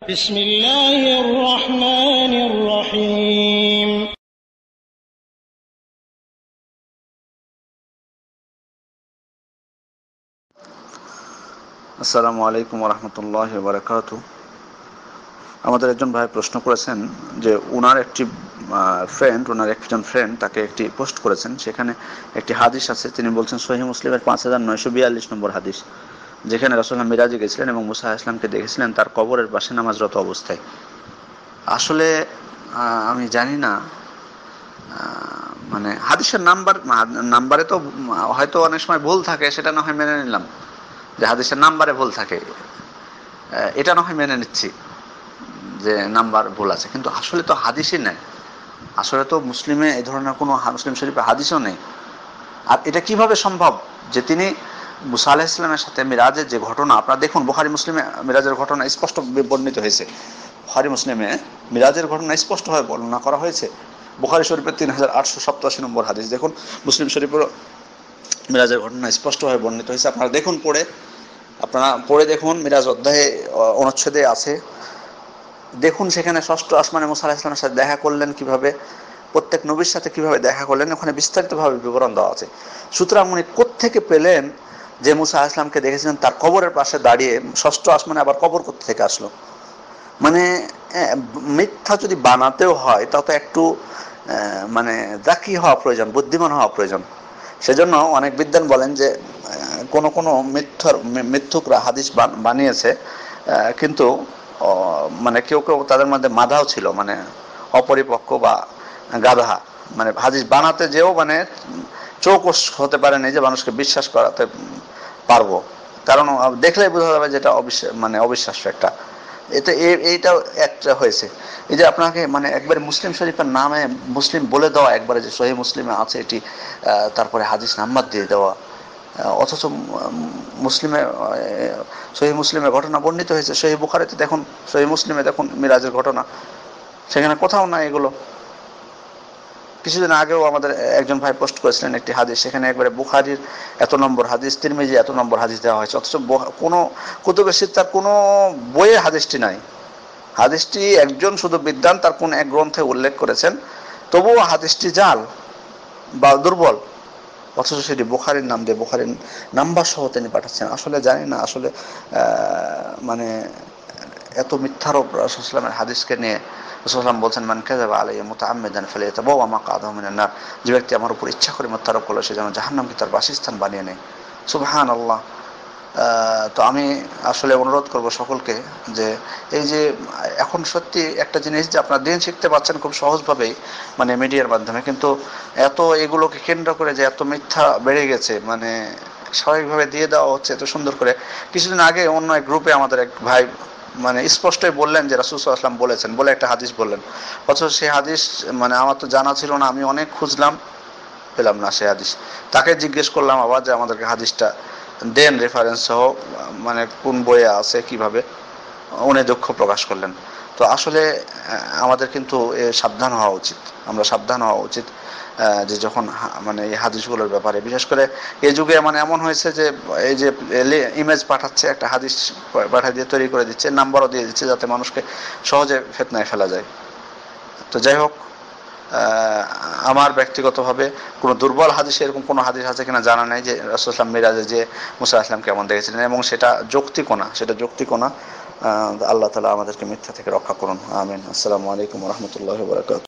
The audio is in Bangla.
বিসমিল্লাহির রহমানির রহিম। আসসালামু আলাইকুম ওয়া রাহমাতুল্লাহি ওয়া বারাকাতুহু। আমাদের একজন ভাই প্রশ্ন করেছেন যে ওনার একজন ফ্রেন্ড তাকে একটি পোস্ট করেছেন, সেখানে একটি হাদিস আছে। তিনি বলছেন সহিহ মুসলিমের 5942 নম্বর হাদিস, যেখানে রাসূলুল্লাহ মিরাজে গেছিলেন এবং মুসা আলাইহিস সালামকে দেখেছিলেন তার কবরের পাশে নামাজরত অবস্থায়। আসলে আমি জানি না, মানে হাদিসের নাম্বারে তো হয়তো অনেক সময় ভুল থাকে, সেটা না হয় মেনে নিলাম যে হাদিসের নাম্বারে ভুল থাকে, এটা না হয় মেনে নিচ্ছি যে নাম্বার ভুল আছে, কিন্তু আসলে তো হাদিসই নেই। আসলে তো মুসলিমে এই ধরনের কোনো মুসলিম শরীফে হাদিসও নেই। আর এটা কিভাবে সম্ভব যে তিনি মুসা আলাইহিস সালামের সাথে মিরাজের যে ঘটনা, আপনারা দেখুন বুখারী মুসলিমে মিরাজের ঘটনা স্পষ্ট বর্ণিত হয়েছে। বুখারী মুসলিমে মিরাজের ঘটনা স্পষ্টভাবে বর্ণনা করা হয়েছে। বুখারী শরীফের 3887 নম্বর হাদিস দেখুন, মুসলিম শরীফের মিরাজের ঘটনা স্পষ্টভাবে বর্ণিত হয়েছে। আপনারা পড়ে দেখুন, মিরাজ অধ্যায়ে অনুচ্ছেদে আছে। দেখুন সেখানে ষষ্ঠ আসমানে মুসা আলাইহিস সালামের সাথে দেখা করলেন কিভাবে, প্রত্যেক নবীর সাথে কিভাবে দেখা করলেন, ওখানে বিস্তারিতভাবে বিবরণ দেওয়া আছে। সুতরাং উনি কোত্থেকে পেলেন যে মুসা আলাইহিস সালামকে দেখেছিলেন তার কবরের পাশে দাঁড়িয়ে? ষষ্ঠ আসমানে আবার কবর কোত্থেকে আসলো? মানে মিথ্যা যদি বানাতেও হয় তা তো একটু মানে জাকি হওয়া প্রয়োজন, বুদ্ধিমান হওয়া প্রয়োজন। সেজন্য অনেক বিদ্বান বলেন যে কোন মিথ্যুকরা হাদিস বানিয়েছে, কিন্তু মানে কেউ কেউ তাদের মধ্যে মাধাও ছিল, মানে অপরিপক্ক বা গাধা, মানে হাদিস বানাতে যেও মানে চৌকস হতে পারেনি যে মানুষকে বিশ্বাস করাতে পারবো। কারণ দেখলেই বোঝা যাবে যেটা অবিশ্বাস্য একটা। এইটাও একটা হয়েছে। এই যে আপনাকে মানে একবারে মুসলিম শরীফের নামে মুসলিম বলে দেওয়া, একবারে যে সহিহ মুসলিমে আছে এটি, তারপরে হাদিস নাম্বার দিয়ে দেওয়া, অথচ মুসলিমে সহিহ মুসলিমে ঘটনা বর্ণিত হয়েছে। সহিহ বুখারীতে দেখুন, সহিহ মুসলিমে দেখুন মিরাজের ঘটনা, সেখানে কোথাও না এগুলো। কিছুদিন আগেও আমাদের একজন ভাই পোস্ট করেছিলেন একটি হাদিস, সেখানে একবারে বুখারীর এত নম্বর হাদিস, তিরমিজি এত নম্বর হাদিস দেওয়া হয়েছে, অথচ কোনো কুতুবে সিত্তার কোনো বইয়ে হাদিসটি নাই। হাদিসটি একজন শুধু বিদ্বান তার কোন এক গ্রন্থে উল্লেখ করেছেন, তবুও হাদিসটি জাল বা দুর্বল, অথচ সেটি বুখারীর নাম দিয়ে বুখারীর নাম্বার সহ তিনি পাঠাচ্ছেন। আসলে জানি না, আসলে মানে এত মিথ্যারোপ রাসূল সাল্লাল্লাহু আলাইহি ওয়াসাল্লামের হাদিসকে নিয়ে। রাসূল সাল্লাল্লাহু আলাইহি ওয়াসাল্লাম বলছেন, মান কাযাবা আলাইয়া মুতাআম্মিদান ফালিয়াতাবাওয়া মাকআদাহু মিনান নার। যে ব্যক্তি আমার উপর ইচ্ছা করে মিথ্যারোপ করলো, সে যেন জাহান্নামকে তার বাসস্থান বানিয়ে নেয়। সুবহানাল্লাহ। তো আমি আসলে অনুরোধ করব সকলকে যে এই যে এখন সত্যি একটা জিনিস যে আপনারা দিন শিখতে পাচ্ছেন খুব সহজভাবেই, মানে মিডিয়ার মাধ্যমে, কিন্তু এত এগুলোকে কেন্দ্র করে যে এত মিথ্যা বেড়ে গেছে, মানে স্বাভাবিকভাবে দিয়ে দেওয়া হচ্ছে এত সুন্দর করে। কিছুদিন আগে অন্য এক গ্রুপে আমাদের এক ভাই মানে স্পষ্টই বললেন যে রাসূল সাল্লাল্লাহু আলাইহি ওয়াসাল্লাম বলেছেন বলে একটা হাদিস বললেন, অথচ সেই হাদিস মানে আমার তো জানা ছিল না, আমি অনেক খুঁজলাম, পেলাম না সেই হাদিস। তাকে জিজ্ঞেস করলাম আবার যে আমাদেরকে হাদিসটা দেন রেফারেন্স সহ, মানে কোন বইয়ে আছে কিভাবে। উনি দুঃখ প্রকাশ করলেন। তো আসলে আমাদের কিন্তু সাবধান হওয়া উচিত, আমরা সাবধান হওয়া উচিত যে যখন মানে এই হাদিসগুলোর ব্যাপারে, বিশেষ করে এই যুগে মানে এমন হয়েছে যে এই যে ইমেজ পাঠাচ্ছে, একটা হাদিস পাঠিয়ে দিয়ে তৈরি করে দিচ্ছে, নাম্বারও দিয়ে দিচ্ছে যাতে মানুষকে সহজে ফিতনায় ফেলা যায়। তো যাই হোক, আমার ব্যক্তিগতভাবে কোনো দুর্বল হাদিসে এরকম কোনো হাদিস আছে কিনা জানা নাই যে রাসূল সাল্লাল্লাহু আলাইহি ওয়াসাল্লাম মিরাজে যে মুসা আলাইহিস সালাম কেমন দেখেছিলেন, এবং সেটা যৌক্তিক না। আল্লাহ তাআলা আমাদেরকে মিথ্যা থেকে রক্ষা করুন, আমিন। আসসালামু আলাইকুম ওয়া রাহমাতুল্লাহি ওয়া বারাকাতুহু।